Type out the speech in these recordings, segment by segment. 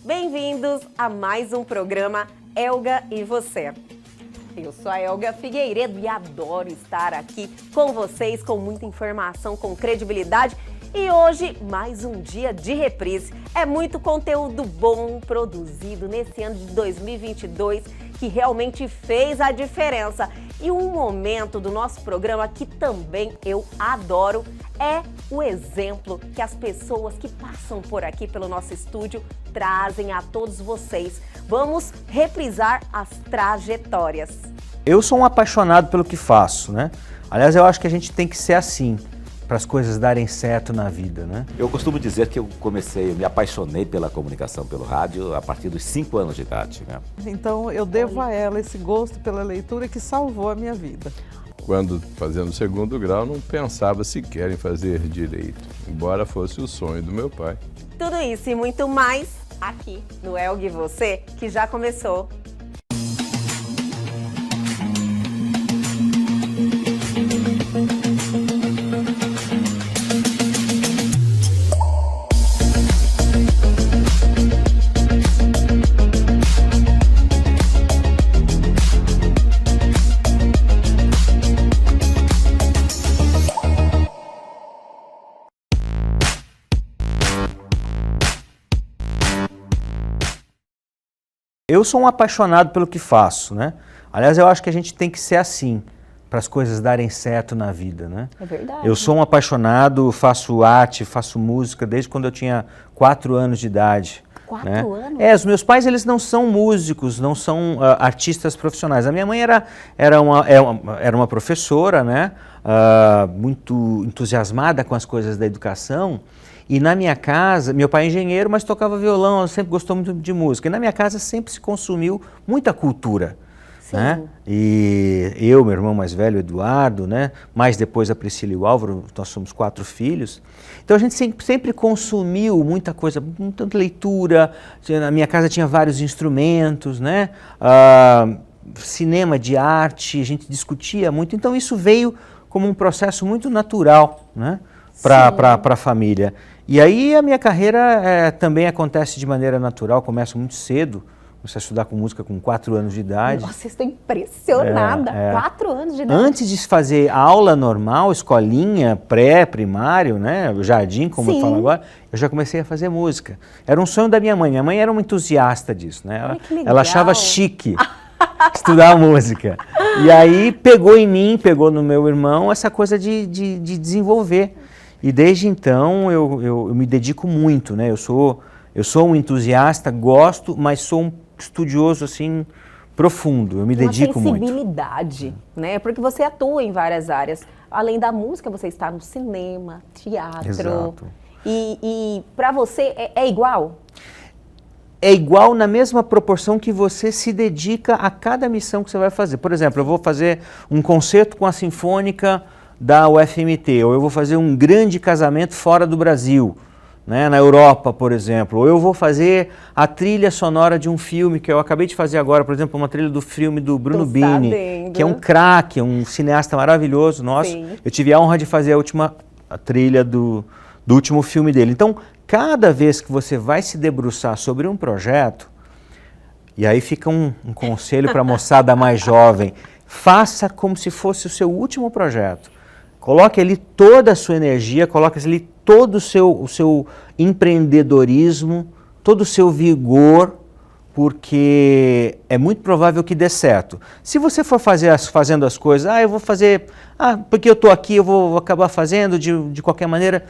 Bem-vindos a mais um programa Elga e Você. Eu sou a Elga Figueiredo e adoro estar aqui com vocês com muita informação, com credibilidade. E hoje, mais um dia de reprise. É muito conteúdo bom produzido nesse ano de 2022 que realmente fez a diferença. E um momento do nosso programa que também eu adoro é o exemplo que as pessoas que passam por aqui pelo nosso estúdio trazem a todos vocês. Vamos reprisar as trajetórias. Eu sou um apaixonado pelo que faço, né? Aliás, eu acho que a gente tem que ser assim, para as coisas darem certo na vida, né? Eu costumo dizer que eu me apaixonei pela comunicação, pelo rádio, a partir dos 5 anos de idade, né? Então eu devo a ela esse gosto pela leitura que salvou a minha vida. Quando fazendo o segundo grau, não pensava sequer em fazer direito, embora fosse o sonho do meu pai. Tudo isso e muito mais aqui no Elga e Você, que já começou. Eu sou um apaixonado pelo que faço, né? Aliás, eu acho que a gente tem que ser assim, para as coisas darem certo na vida, né? É verdade. Eu sou um apaixonado, faço arte, faço música desde quando eu tinha 4 anos de idade. 4 né? anos? Os meus pais, eles não são músicos, não são artistas profissionais. A minha mãe era uma professora, né? Muito entusiasmada com as coisas da educação. E na minha casa, meu pai é engenheiro, mas tocava violão, sempre gostou muito de música. E na minha casa sempre se consumiu muita cultura. Sim. Né? E eu, meu irmão mais velho, Eduardo, né? Mais depois a Priscila e o Álvaro, nós somos 4 filhos. Então a gente sempre consumiu muita coisa, muita leitura. Na minha casa tinha vários instrumentos, né? Cinema de arte, a gente discutia muito. Então isso veio como um processo muito natural, né? Para a família. E aí a minha carreira também acontece de maneira natural, começo muito cedo. Comecei a estudar com música com 4 anos de idade. Nossa, estou impressionada. 4 anos de idade. Antes de fazer aula normal, escolinha, pré-primário, né, jardim, como eu falo agora, eu já comecei a fazer música. Era um sonho da minha mãe. Minha mãe era uma entusiasta disso, né? Olha que legal. Ela achava chique estudar música. E aí pegou em mim, pegou no meu irmão essa coisa de desenvolver. E desde então eu me dedico muito, né? Eu sou um entusiasta, gosto, mas sou um estudioso assim profundo. Eu me dedico muito. Uma sensibilidade, né? Porque você atua em várias áreas. Além da música, você está no cinema, teatro. Exato. E para você é igual? É igual na mesma proporção que você se dedica a cada missão que você vai fazer. Por exemplo, eu vou fazer um concerto com a Sinfônica da UFMT, ou eu vou fazer um grande casamento fora do Brasil, né, na Europa, por exemplo, ou eu vou fazer a trilha sonora de um filme que eu acabei de fazer agora, por exemplo, uma trilha do filme do Bruno Bini, que é um craque, um cineasta maravilhoso nosso. Sim. Eu tive a honra de fazer a trilha do último filme dele. Então, cada vez que você vai se debruçar sobre um projeto, e aí fica um conselho para a moçada mais jovem, faça como se fosse o seu último projeto. Coloque ali toda a sua energia, coloque ali todo o seu empreendedorismo, todo o seu vigor, porque é muito provável que dê certo. Se você for fazendo as coisas, eu vou fazer, porque eu estou aqui, eu vou acabar fazendo de qualquer maneira,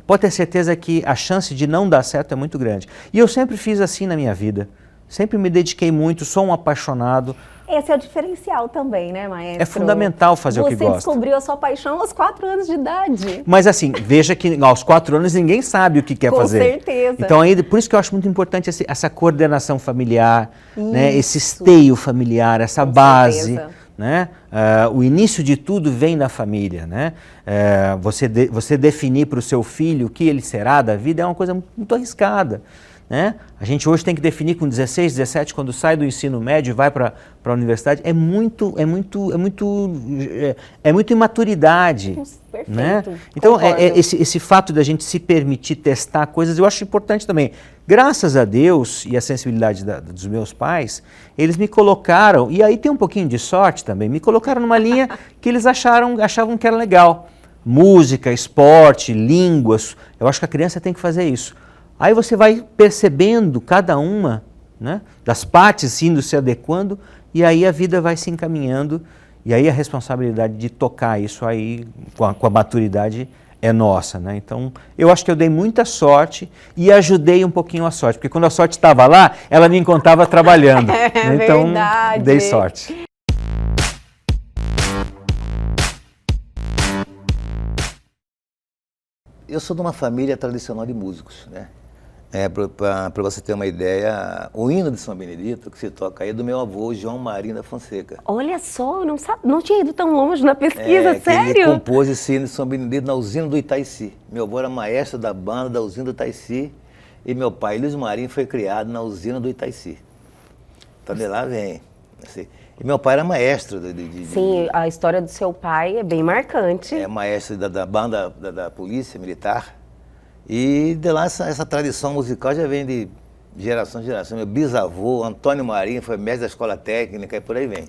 pode ter certeza que a chance de não dar certo é muito grande. E eu sempre fiz assim na minha vida, sempre me dediquei muito, sou um apaixonado. Esse é o diferencial também, né, maestro? É fundamental fazer o que gosta. Você descobriu a sua paixão aos 4 anos de idade. Mas assim, veja que aos 4 anos ninguém sabe o que quer fazer. Com certeza. Então por isso que eu acho muito importante essa coordenação familiar, né, esse esteio familiar, essa base. Né? O início de tudo vem na família. Né? Você definir para o seu filho o que ele será da vida é uma coisa muito arriscada. né? A gente hoje tem que definir com 16, 17, quando sai do ensino médio e vai para a universidade, é muita imaturidade. Perfeito, né? Então, concordo. esse fato da gente se permitir testar coisas, eu acho importante também. Graças a Deus e a sensibilidade dos meus pais, eles me colocaram, e aí tem um pouquinho de sorte também, me colocaram numa linha que eles achavam que era legal. Música, esporte, línguas, eu acho que a criança tem que fazer isso. Aí você vai percebendo cada uma, né, das partes indo se adequando, e aí a vida vai se encaminhando, e aí a responsabilidade de tocar isso aí com a maturidade é nossa, né? Então, eu acho que eu dei muita sorte e ajudei um pouquinho a sorte, porque quando a sorte estava lá, ela me encontrava trabalhando. Então, verdade. dei sorte. Eu sou de uma família tradicional de músicos, né? Para você ter uma ideia, o hino de São Benedito, que se toca aí, é do meu avô, João Marinho da Fonseca. Olha só, eu não tinha ido tão longe na pesquisa, Que sério? ele compôs esse hino de São Benedito na usina do Itaici. Meu avô era maestro da banda da usina do Itaici e meu pai, Luiz Marinho, foi criado na usina do Itaici. Então de lá vem. Assim. E meu pai era maestro Sim, a história do seu pai é bem marcante. É maestro da banda da polícia militar. E de lá essa tradição musical já vem de geração em geração. Meu bisavô, Antônio Marinho, foi mestre da escola técnica e por aí vem.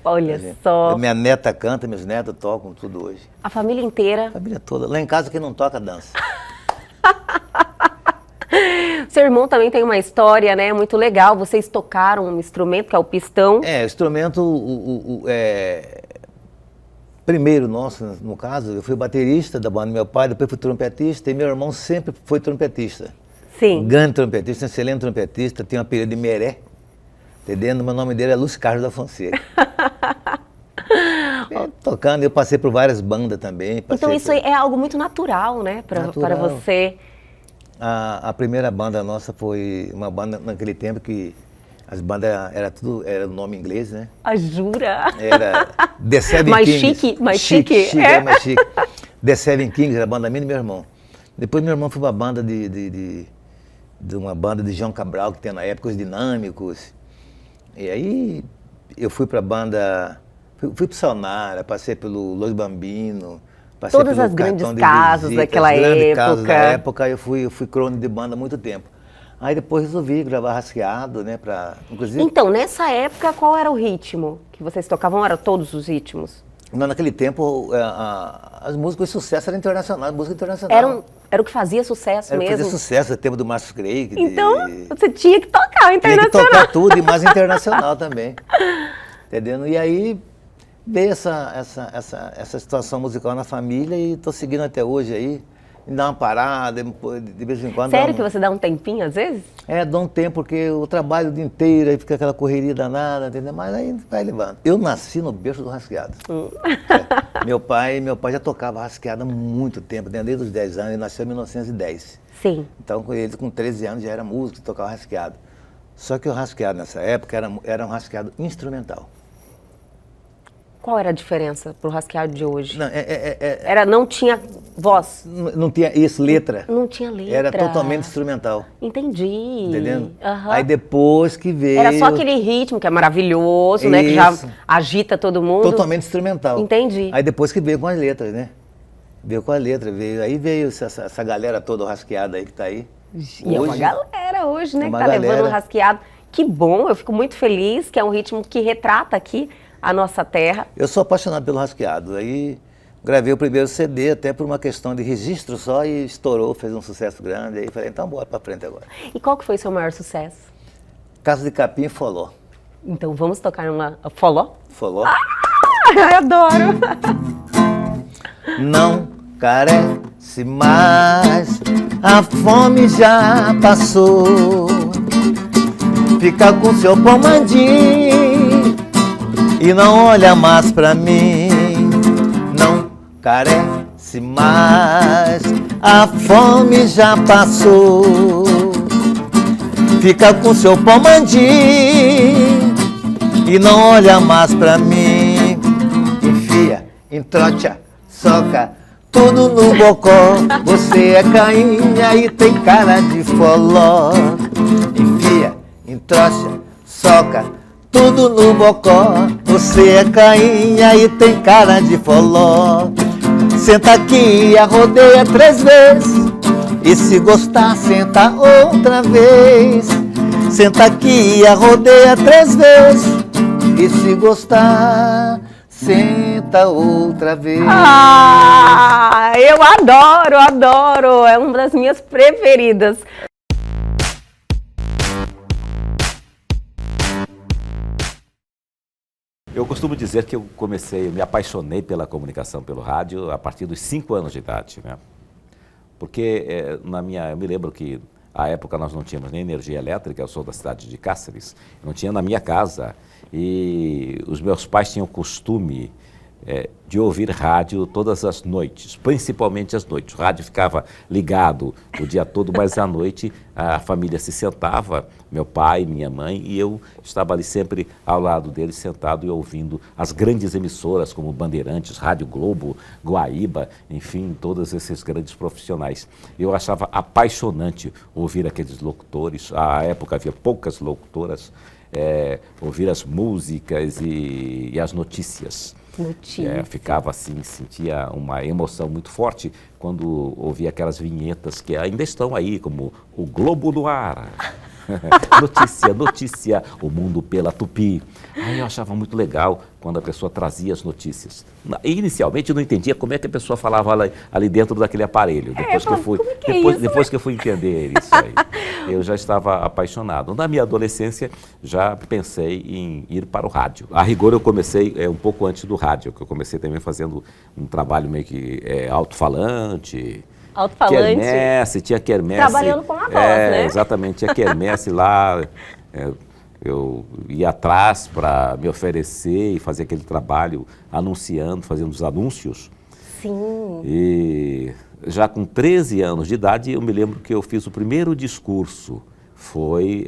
Olha só. Minha neta canta, meus netos tocam tudo hoje. A família inteira. A família toda. Lá em casa quem não toca, dança. Seu irmão também tem uma história, né? Muito legal. Vocês tocaram um instrumento que é o pistão. O instrumento, primeiro nosso, no caso, eu fui baterista da banda do meu pai, depois fui trompetista e meu irmão sempre foi trompetista. Sim. Grande trompetista, excelente trompetista, tem um apelido de Meré, entendendo? O nome dele é Lúcio Carlos da Fonseca. Tocando, eu passei por várias bandas também. Então isso é algo muito natural, né? Para você. A primeira banda nossa foi uma banda naquele tempo que as bandas era o nome inglês, né? Ah, jura? Era The Seven mais Kings. Chique, mais chique. Era mais chique. The Seven Kings, era a banda minha e meu irmão. Depois meu irmão foi uma banda de uma banda de João Cabral, que tem na época os Dinâmicos. E aí eu fui pra banda, fui pro Sonara, passei pelo Los Bambino, passei todas pelo as grandes Cartão de casas Visita, daquela as grandes época. casas da época, eu fui crônico de banda há muito tempo. Aí depois resolvi gravar Rasqueado, né, inclusive... Então, nessa época, qual era o ritmo que vocês tocavam? Eram todos os ritmos? Não, naquele tempo, as músicas de sucesso eram internacionais, música internacional. Era o que fazia sucesso mesmo? Era o que fazia sucesso, o tempo do Márcio Craig. Então, você tinha que tocar internacional. Tinha que tocar tudo e mais internacional também. Entendendo? E aí veio essa situação musical na família e estou seguindo até hoje aí. Me dá uma parada, de vez em quando... Sério que você dá um tempinho às vezes? Dá um tempo, porque eu trabalho o dia inteiro, aí fica aquela correria danada, entendeu? Mas aí vai levando. Eu nasci no berço do Rasqueado. Meu pai já tocava Rasqueado há muito tempo, desde os 10 anos, ele nasceu em 1910. Sim. Então, ele com 13 anos já era músico, tocava Rasqueado. Só que o Rasqueado nessa época era um Rasqueado instrumental. Qual era a diferença pro Rasqueado de hoje? Não, não tinha voz? Não tinha isso, letra. Não tinha letra. Era totalmente instrumental. Entendi. Entendendo? Uhum. Aí depois que veio... Era só aquele ritmo que é maravilhoso, né? Que já agita todo mundo. Totalmente instrumental. Entendi. Aí depois que veio com as letras, né? Veio com a letra, aí veio essa galera toda rasqueada aí que tá aí. E é uma galera hoje, né? Que tá galera. levando o Rasqueado. Que bom, eu fico muito feliz, que é um ritmo que retrata aqui a nossa terra. Eu sou apaixonado pelo Rasqueado. Aí gravei o primeiro CD até por uma questão de registro só e estourou, fez um sucesso grande. Aí falei, então bora pra frente agora. E qual que foi o seu maior sucesso? Casa de Capim e Foló. Então vamos tocar uma Foló? Foló. Eu adoro! Não carece mais, a fome já passou. Fica com seu pomandim e não olha mais pra mim. Não carece mais, a fome já passou. Fica com seu pomandim e não olha mais pra mim. Enfia, entrocha, soca, tudo no bocó. Você é cainha e tem cara de foló. Enfia, entrocha, soca, tudo no bocó. Você é cainha e tem cara de foló. Senta aqui e arrodeia 3 vezes, e se gostar, senta outra vez. Senta aqui e arrodeia 3 vezes, e se gostar, senta outra vez. Ah, eu adoro, adoro. É uma das minhas preferidas. Eu costumo dizer que eu me apaixonei pela comunicação pelo rádio a partir dos 5 anos de idade, né? Porque eu me lembro que à época nós não tínhamos nem energia elétrica, eu sou da cidade de Cáceres, não tinha na minha casa, e os meus pais tinham o costume de ouvir rádio todas as noites, principalmente às noites. O rádio ficava ligado o dia todo, mas à noite a família se sentava, meu pai, minha mãe, e eu estava ali sempre ao lado deles, sentado e ouvindo as grandes emissoras como Bandeirantes, Rádio Globo, Guaíba, enfim, todos esses grandes profissionais. Eu achava apaixonante ouvir aqueles locutores. À época havia poucas locutoras, ouvir as músicas e as notícias. Ficava assim, sentia uma emoção muito forte quando ouvia aquelas vinhetas que ainda estão aí, como o Globo no Ar. Notícia, notícia, o mundo pela Tupi. Aí eu achava muito legal quando a pessoa trazia as notícias. Inicialmente eu não entendia como é que a pessoa falava ali dentro daquele aparelho. Depois que eu fui entender isso aí, eu já estava apaixonado. Na minha adolescência já pensei em ir para o rádio. A rigor eu comecei um pouco antes do rádio, que eu comecei também fazendo um trabalho meio que alto-falante. Alto-falante. Tinha quermesse. Trabalhando com a voz, né? Exatamente, tinha quermesse lá. Eu ia atrás para me oferecer e fazer aquele trabalho anunciando, fazendo os anúncios. Sim. E já com 13 anos de idade, eu me lembro que eu fiz o primeiro discurso. Foi,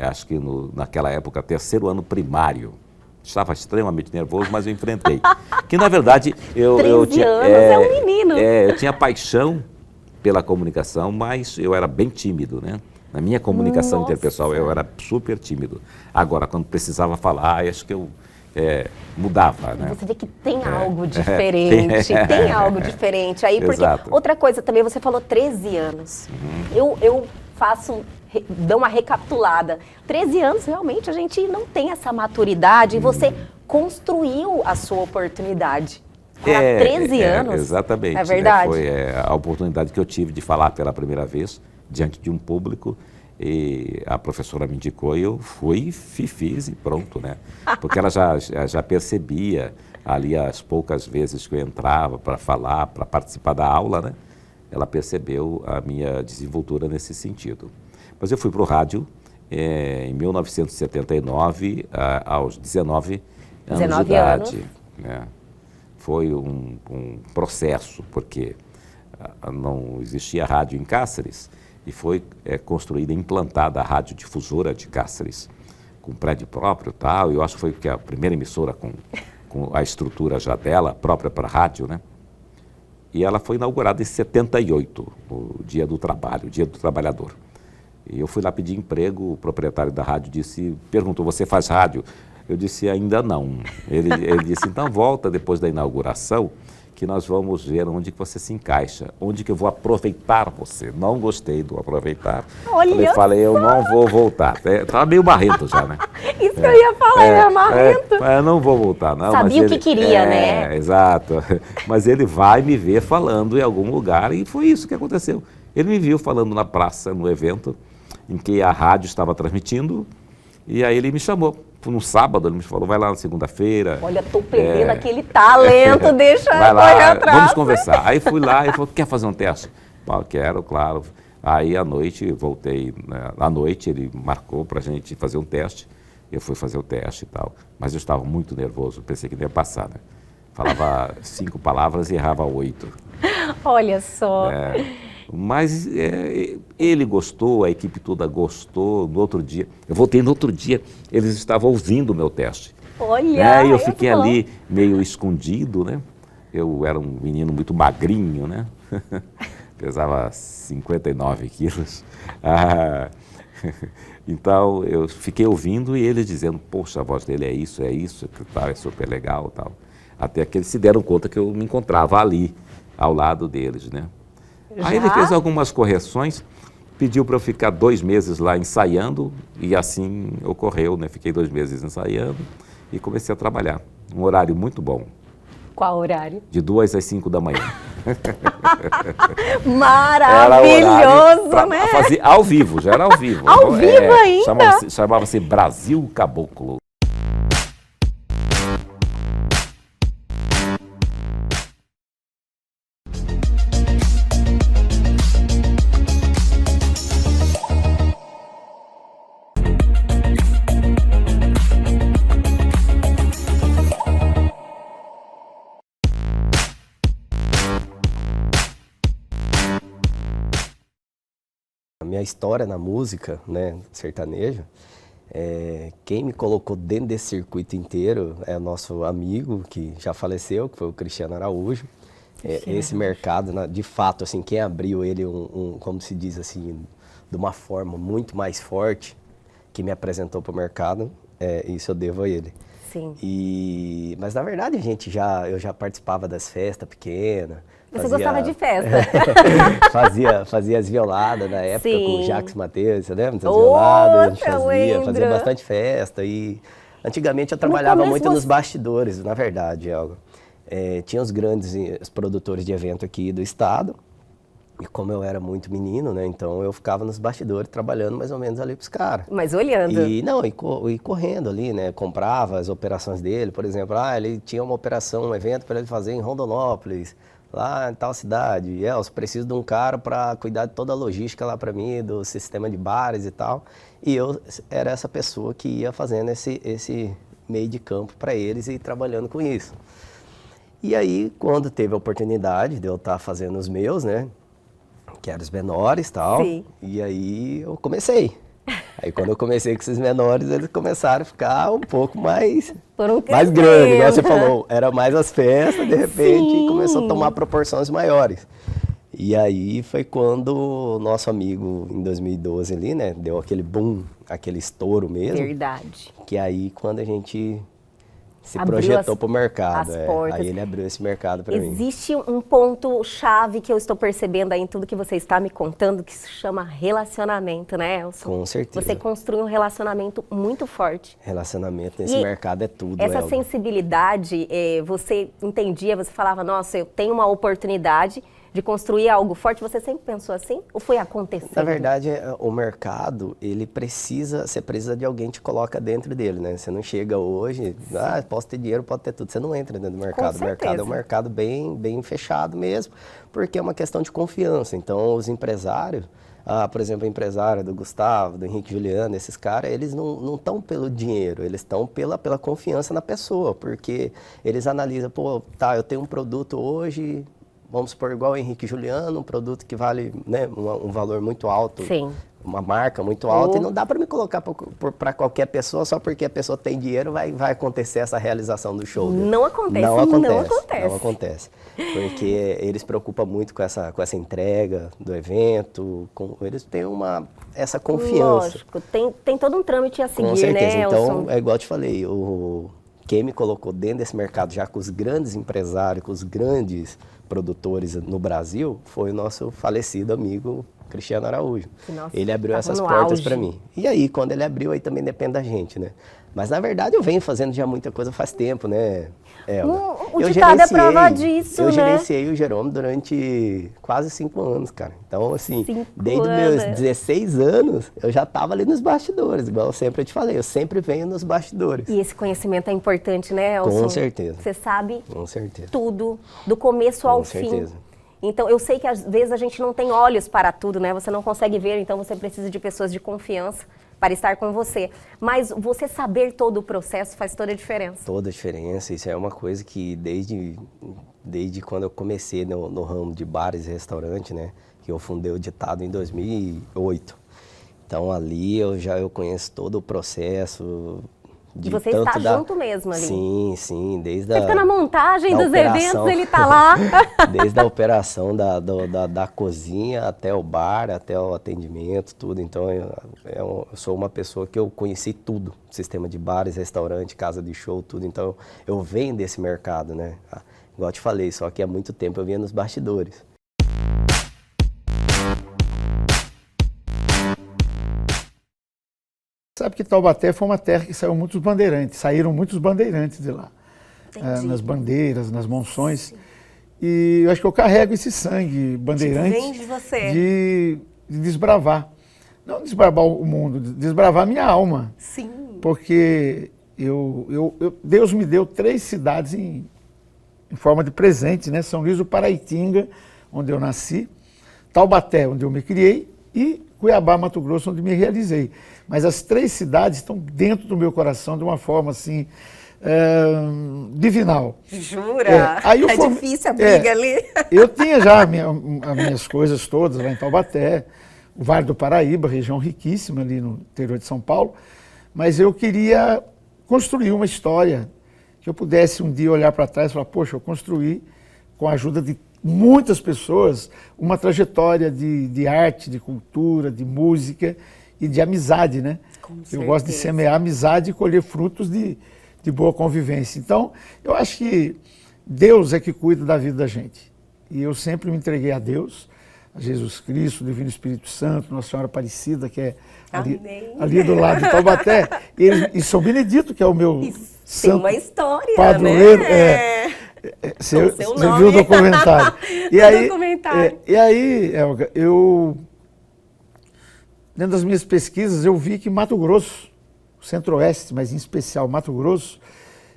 acho que naquela época, 3º ano primário. Estava extremamente nervoso, mas eu enfrentei. Que, na verdade, eu tinha... 13 anos, é um menino. Eu tinha paixão pela comunicação, mas eu era bem tímido, né? Na minha comunicação interpessoal, eu era super tímido. Agora, quando precisava falar, acho que eu mudava, né? Você vê que tem algo diferente, tem algo diferente. Aí, porque Exato. Outra coisa também, você falou 13 anos. Eu dou uma recapitulada. 13 anos, realmente, a gente não tem essa maturidade e você construiu a sua oportunidade. Há 13 anos. Exatamente. É verdade. Foi a oportunidade que eu tive de falar pela primeira vez diante de um público, e a professora me indicou e eu fui, fiz e pronto, né? Porque ela já percebia ali as poucas vezes que eu entrava para falar, para participar da aula, né? Ela percebeu a minha desenvoltura nesse sentido. Mas eu fui para o rádio em 1979, aos 19 anos de idade. Né? Foi um processo, porque não existia rádio em Cáceres, e foi construída, implantada a radiodifusora de Cáceres, com prédio próprio e tal. Eu acho que foi a primeira emissora com a estrutura já dela, própria para rádio, né? E ela foi inaugurada em 78, o Dia do Trabalho, o Dia do Trabalhador. E eu fui lá pedir emprego, o proprietário da rádio perguntou, você faz rádio? Eu disse, ainda não. Ele disse, então volta depois da inauguração, que nós vamos ver onde que você se encaixa, onde que eu vou aproveitar você. Não gostei do aproveitar. Olha, falei, eu não vou voltar. Estava meio marrento já, né? Isso que eu ia falar, marrento. Eu não vou voltar, não. Sabia mas o que queria, né? Exato. Mas ele vai me ver falando em algum lugar, e foi isso que aconteceu. Ele me viu falando na praça, no evento, em que a rádio estava transmitindo, e aí ele me chamou. Num sábado, ele me falou, vai lá na segunda-feira. Olha, tô perdendo aquele talento, deixa eu correr atrás. Vamos conversar. Aí fui lá e falou, quer fazer um teste? Quero, claro. Aí à noite, voltei, né? À noite ele marcou pra gente fazer um teste. Eu fui fazer o teste e tal. Mas eu estava muito nervoso, pensei que não ia passar, né? Falava 5 palavras e errava 8. Olha só. Mas ele gostou, a equipe toda gostou. No outro dia, eu voltei no outro dia, eles estavam ouvindo o meu teste. Olha! E eu fiquei ali meio escondido, né? Eu era um menino muito magrinho, né? Pesava 59 quilos. Então, eu fiquei ouvindo e eles dizendo, poxa, a voz dele é isso, tal, é super legal, tal. Até que eles se deram conta que eu me encontrava ali, ao lado deles, né? Aí ele fez algumas correções, pediu para eu ficar 2 meses lá ensaiando, e assim ocorreu, né? Fiquei 2 meses ensaiando e comecei a trabalhar. Um horário muito bom. Qual horário? De 2 às 5 da manhã. Maravilhoso, né? Fazer ao vivo, já era ao vivo. Ao vivo ainda? Chamava-se Brasil Caboclo. A minha história na música, né, sertanejo, quem me colocou dentro desse circuito inteiro é o nosso amigo que já faleceu, que foi o Cristiano Araújo. Esse mercado, de fato, assim, quem abriu ele, como se diz assim, de uma forma muito mais forte, que me apresentou para o mercado, isso eu devo a ele. Sim. Mas na verdade, eu já participava das festas pequenas. Você gostava de festa. fazia as violadas na época. Sim. Com o Jacques Matheus, você lembra das violadas? A gente fazia lembro. bastante festa. E antigamente eu trabalhava muito nos bastidores, na verdade, Elga. Tinha os grandes produtores de evento aqui do estado. E como eu era muito menino, né, então eu ficava nos bastidores trabalhando mais ou menos ali pros caras. Mas olhando. E correndo ali, né, comprava as operações dele, por exemplo, ele tinha uma operação, um evento para ele fazer em Rondonópolis, lá em tal cidade. Eu preciso de um cara para cuidar de toda a logística lá para mim, do sistema de bares e tal. E eu era essa pessoa que ia fazendo esse meio de campo para eles e trabalhando com isso. E aí, quando teve a oportunidade de eu estar fazendo os meus, né, que eram os menores e tal, Sim. E aí eu comecei. Aí quando eu comecei com esses menores, eles começaram a ficar um pouco mais grandes, igual você falou. Era mais as festas, de repente, Sim. começou a tomar proporções maiores. E aí foi quando o nosso amigo, em 2012 ali, né, deu aquele boom, aquele estouro mesmo. Verdade. Que aí quando a gente se Abriu projetou para o mercado. as portas. Aí ele abriu esse mercado para mim. Existe um ponto-chave que eu estou percebendo aí em tudo que você está me contando, que se chama relacionamento, né, Elson? Com certeza. Você construiu um relacionamento muito forte. Relacionamento nesse mercado é tudo, Essa Elga. sensibilidade, você entendia, você falava, nossa, eu tenho uma oportunidade de construir algo forte. Você sempre pensou assim? Ou foi acontecendo? Na verdade, o mercado, você precisa de alguém que te coloca dentro dele, né? Você não chega hoje, posso ter dinheiro, pode ter tudo. Você não entra dentro do mercado. O mercado é um mercado bem fechado mesmo, porque é uma questão de confiança. Então, os empresários, por exemplo, a empresária do Gustavo, do Henrique Juliano, esses caras, eles não estão pelo dinheiro, eles estão pela confiança na pessoa, porque eles analisam, eu tenho um produto hoje, vamos supor, igual o Henrique Juliano, um produto que vale, né, um valor muito alto, Sim. Uma marca muito alta, e não dá para me colocar para qualquer pessoa só porque a pessoa tem dinheiro vai acontecer essa realização do show. Né? Não acontece. Não acontece. Porque eles se preocupam muito com essa entrega do evento, eles têm essa confiança. Lógico, tem todo um trâmite a seguir, com certeza. né, Então, Elson? é igual eu te falei, quem me colocou dentro desse mercado, já com os grandes empresários, com os grandes produtores no Brasil, foi o nosso falecido amigo Cristiano Araújo. Nossa, ele abriu essas portas para mim. E aí, quando ele abriu, aí também depende da gente, né? Mas, na verdade, eu venho fazendo já muita coisa faz tempo, né? O ditado é prova disso, eu né? gerenciei o Jerome durante quase 5 anos, cara. Então, assim, desde os meus 16 anos, eu já estava ali nos bastidores, igual eu te falei, eu sempre venho nos bastidores. E esse conhecimento é importante, né, Elson? Com certeza. Você sabe Com certeza. tudo, do começo ao fim. Com certeza. Então, eu sei que às vezes a gente não tem olhos para tudo, né? Você não consegue ver, então você precisa de pessoas de confiança para estar com você. Mas você saber todo o processo faz toda a diferença. Toda a diferença. Isso é uma coisa que desde quando eu comecei no ramo de bares e restaurante, né? Que eu fundei o Ditado em 2008. Então ali eu conheço todo o processo E você está junto mesmo ali. Sim, sim, desde Você fica na montagem dos eventos, ele tá lá. Desde a operação da cozinha até o bar, até o atendimento, tudo. Então, eu sou uma pessoa que eu conheci tudo. Sistema de bares, restaurante, casa de show, tudo. Então, eu venho desse mercado, né? Igual eu te falei, só que há muito tempo eu vinha nos bastidores. Sabe que Taubaté foi uma terra que saíram muitos bandeirantes de lá. Nas bandeiras, nas monções. E eu acho que eu carrego esse sangue bandeirante vem de você. De desbravar. Não desbravar o mundo, desbravar a minha alma. Sim. Porque Deus me deu 3 cidades em forma de presente, né? São Luís do Paraitinga, onde eu nasci, Taubaté, onde eu me criei, e Cuiabá, Mato Grosso, onde me realizei. Mas as 3 cidades estão dentro do meu coração de uma forma assim, divinal. Jura? Aí difícil a briga ali. Eu tinha já as minhas coisas todas lá em Taubaté, o Vale do Paraíba, região riquíssima ali no interior de São Paulo, mas eu queria construir uma história que eu pudesse um dia olhar para trás e falar, poxa, eu construí, com a ajuda de muitas pessoas, uma trajetória de arte, de cultura, de música e de amizade, né? Eu gosto de semear amizade e colher frutos de boa convivência. Então, eu acho que Deus é que cuida da vida da gente. E eu sempre me entreguei a Deus, a Jesus Cristo, o Divino Espírito Santo, Nossa Senhora Aparecida, que é ali do lado de Taubaté, e São Benedito, que é o meu santo. Tem uma história, padroeiro, né? Você viu o documentário. E aí, Elga, dentro das minhas pesquisas, eu vi que Mato Grosso, o Centro-Oeste, mas em especial Mato Grosso,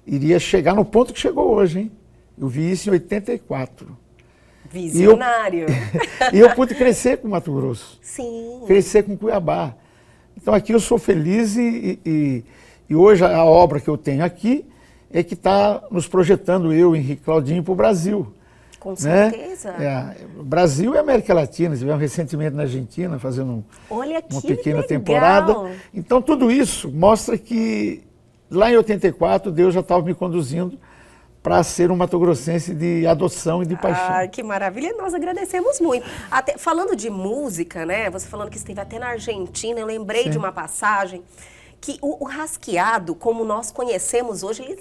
iria chegar no ponto que chegou hoje, hein? Eu vi isso em 84. Visionário. E eu pude crescer com Mato Grosso. Sim. Crescer com Cuiabá. Então aqui eu sou feliz e hoje a obra que eu tenho aqui é que está nos projetando eu, Henrique Claudinho, para o Brasil. Com certeza. Brasil e América Latina. Tivemos recentemente na Argentina fazendo uma pequena legal. temporada. Então tudo isso mostra que lá em 84 Deus já estava me conduzindo para ser um matogrossense de adoção e de paixão. Ah, que maravilha, nós agradecemos muito. Até, falando de música, né, você falando que esteve até na Argentina, eu lembrei de uma passagem que o rasqueado, como nós conhecemos hoje, ele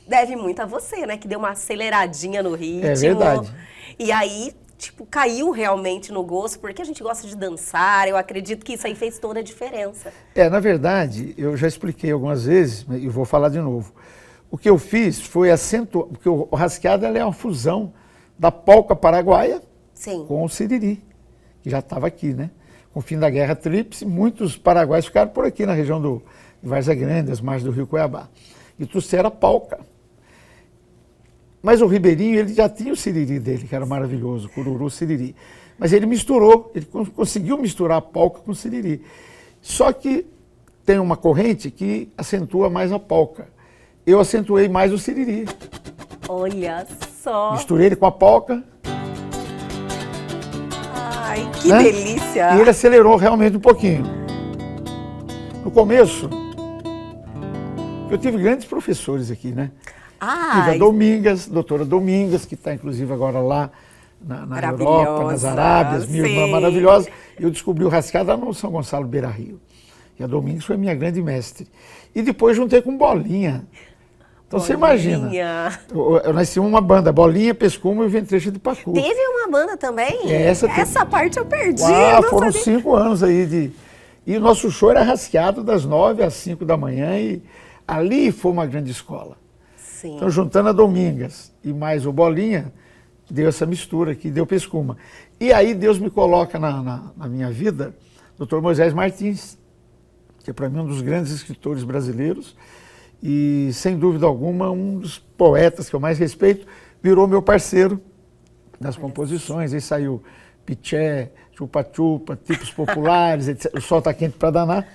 deve muito a você, né, que deu uma aceleradinha no ritmo. É verdade. E aí, tipo, caiu realmente no gosto, porque a gente gosta de dançar, eu acredito que isso aí fez toda a diferença. Na verdade, eu já expliquei algumas vezes, e vou falar de novo. O que eu fiz foi acentuar, porque o rasqueado é uma fusão da polca paraguaia com o siriri, que já estava aqui, né? Com o fim da Guerra Tríplice, muitos paraguaios ficaram por aqui na região de Várzea Grande, as margens do rio Cuiabá, e trouxeram a polca. Mas o ribeirinho, ele já tinha o siriri dele, que era maravilhoso, o cururu siriri. Mas ele misturou, ele conseguiu misturar a polca com o siriri. Só que tem uma corrente que acentua mais a polca. Eu acentuei mais o siriri. Olha só. Misturei ele com a polca. Ai, que delícia. E ele acelerou realmente um pouquinho. No começo, eu tive grandes professores aqui, né? Tive a Domingas, doutora Domingas, que está inclusive agora lá na Europa, nas Arábias, minha irmã maravilhosa. Eu descobri o rascado lá no São Gonçalo Beira Rio. E a Domingas foi minha grande mestre. E depois juntei com Bolinha. Então você imagina, nós tínhamos uma banda, Bolinha, Pescuma e o Ventrecho de Pacu. Teve uma banda também? Essa parte eu perdi. Foram 5 anos aí E o nosso show era rasqueado das 9 às 5 da manhã e ali foi uma grande escola. Sim. Então juntando a Domingas e mais o Bolinha, deu essa mistura aqui, deu Pescuma. E aí Deus me coloca na minha vida, Dr. Moisés Martins, que é para mim um dos grandes escritores brasileiros, e, sem dúvida alguma, um dos poetas que eu mais respeito, virou meu parceiro nas composições. Aí saiu Piché, Chupa-Chupa, Tipos Populares, etc. O Sol Tá Quente Pra Danar.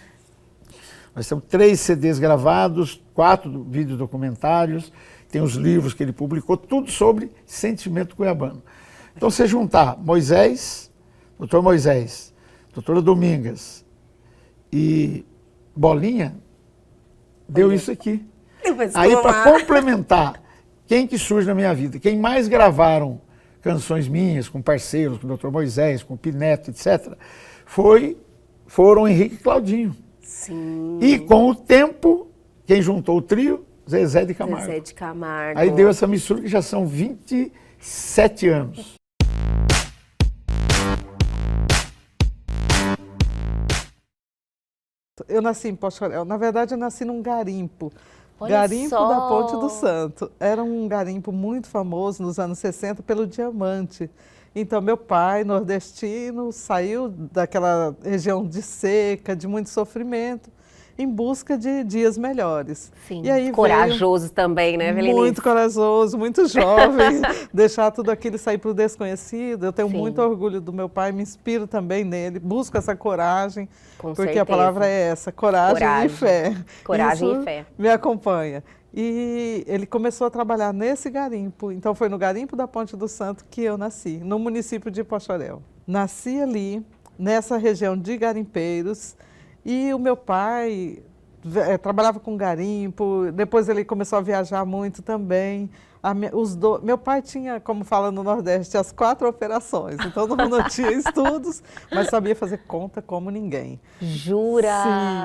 Nós temos 3 CDs gravados, 4 vídeos documentários, tem os livros que ele publicou, tudo sobre sentimento cuiabano. Então, você juntar Moisés, Dr. Moisés, doutora Domingas e Bolinha, deu isso aqui. Mas Aí, como para complementar, quem que surge na minha vida? Quem mais gravaram canções minhas, com parceiros, com o Dr. Moisés, com o Pineto, etc., foram Henrique e Claudinho. Sim. E com o tempo, quem juntou o trio? Zezé de Camargo. Zezé de Camargo. Aí deu essa mistura que já são 27 anos. Eu nasci em Pochorel. Na verdade, eu nasci num garimpo. Olha Garimpo só. da Ponte do Santo. Era um garimpo muito famoso nos anos 60 pelo diamante. Então, meu pai, nordestino, saiu daquela região de seca, de muito sofrimento, em busca de dias melhores. Sim, E aí corajoso também, né, Velenice? muito corajoso, muito jovem, deixar tudo aquilo e sair para o desconhecido. Eu tenho Sim. muito orgulho do meu pai, me inspiro também nele, busco essa coragem, Com porque certeza. a palavra é essa, coragem e fé. Coragem Isso e fé. me acompanha. E ele começou a trabalhar nesse garimpo, então foi no garimpo da Ponte do Santo que eu nasci, no município de Pochorel. Nasci ali, nessa região de garimpeiros, e o meu pai trabalhava com garimpo, depois ele começou a viajar muito também. Meu pai tinha, como fala no Nordeste, as 4 operações, então não tinha estudos, mas sabia fazer conta como ninguém. Jura?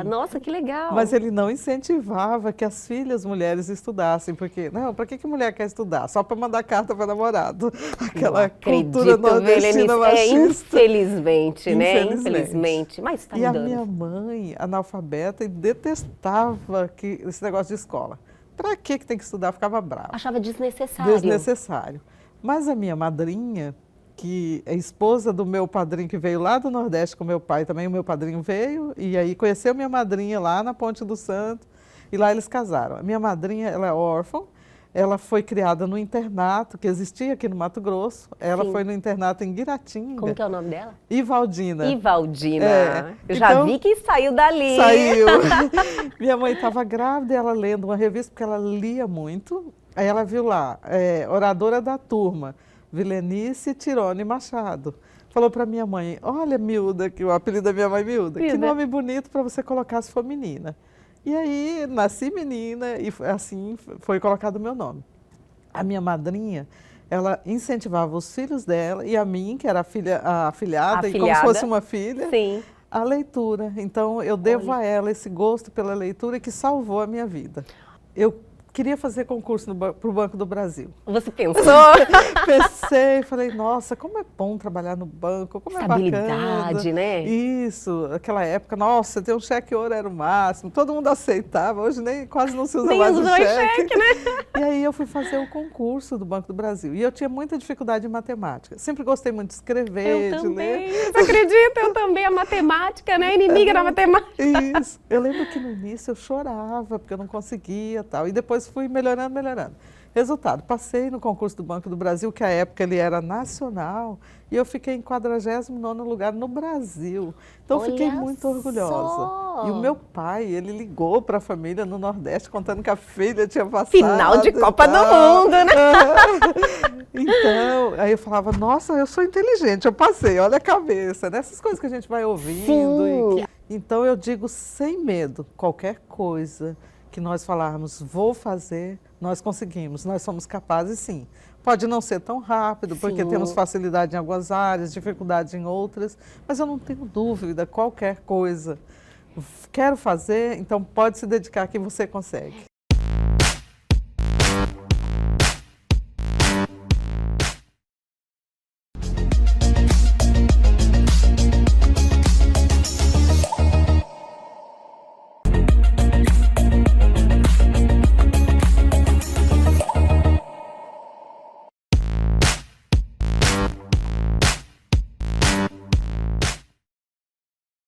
Sim. Nossa, que legal. Mas ele não incentivava que as filhas mulheres estudassem, porque, não, para que mulher quer estudar? Só para mandar carta para namorado. Aquela cultura nordestina machista. Infelizmente, né? Infelizmente. Mas está E a mudando. minha mãe, analfabeta, e detestava esse negócio de escola. Para que tem que estudar? Ficava brava. Achava desnecessário. Desnecessário. Mas a minha madrinha, que é esposa do meu padrinho, que veio lá do Nordeste com meu pai, também o meu padrinho veio, e aí conheceu minha madrinha lá na Ponte do Santo, e lá eles casaram. A minha madrinha, ela é órfã, ela foi criada no internato, que existia aqui no Mato Grosso, ela Sim. foi no internato em Guiratinga. Como que é o nome dela? Ivaldina. Ivaldina. É. Eu já Então, vi que saiu dali. Saiu. Minha mãe estava grávida, ela lendo uma revista, porque ela lia muito. Aí ela viu lá, oradora da turma, Vilenice Tirone Machado. Falou para minha mãe, olha, Milda, que o apelido da minha mãe é Milda, que nome bonito para você colocar se for menina. E aí, nasci menina e assim foi colocado o meu nome. A minha madrinha, ela incentivava os filhos dela e a mim, que era a afilhada, e como se fosse uma filha, Sim. a leitura. Então, eu devo a ela esse gosto pela leitura que salvou a minha vida. Eu queria fazer concurso para o Banco do Brasil. Você pensou? Pensei, falei, nossa, como é bom trabalhar no banco, como é bacana. Estabilidade, né? Isso, aquela época, nossa, ter um cheque ouro era o máximo, todo mundo aceitava, hoje quase não se usa Nem mais o usa mais cheque. né? E aí eu fui fazer o concurso do Banco do Brasil, e eu tinha muita dificuldade em matemática, sempre gostei muito de escrever, Eu de também, ler. você acredita? Eu também, a matemática, né? Inimiga da matemática. Isso, eu lembro que no início eu chorava, porque eu não conseguia e tal, e depois fui melhorando. Resultado, passei no concurso do Banco do Brasil, que à época ele era nacional, e eu fiquei em 49º lugar no Brasil. Então, Olha fiquei muito orgulhosa. só. E o meu pai, ele ligou para a família no Nordeste, contando que a filha tinha passado. Final de e Copa do tal. Mundo, né? Então, aí eu falava, nossa, eu sou inteligente, eu passei, olha a cabeça, né? Essas coisas que a gente vai ouvindo. Sim. Então, eu digo sem medo, qualquer coisa que nós falarmos, vou fazer, nós conseguimos, nós somos capazes sim. Pode não ser tão rápido, porque Sim. temos facilidade em algumas áreas, dificuldade em outras, mas eu não tenho dúvida, qualquer coisa. Quero fazer, então pode se dedicar que você consegue.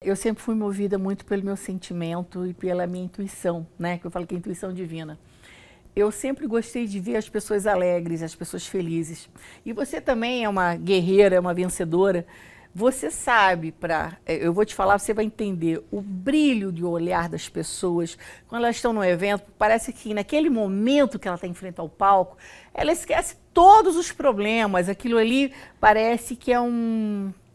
Eu sempre fui movida muito pelo meu sentimento e pela minha intuição, né? Que eu falo que é a intuição divina. Eu sempre gostei de ver as pessoas alegres, as pessoas felizes. E você também é uma guerreira, é uma vencedora. Você sabe, eu vou te falar, você vai entender o brilho de olhar das pessoas quando elas estão no evento. Parece que naquele momento que ela está em frente ao palco, ela esquece todos os problemas. Aquilo ali parece que é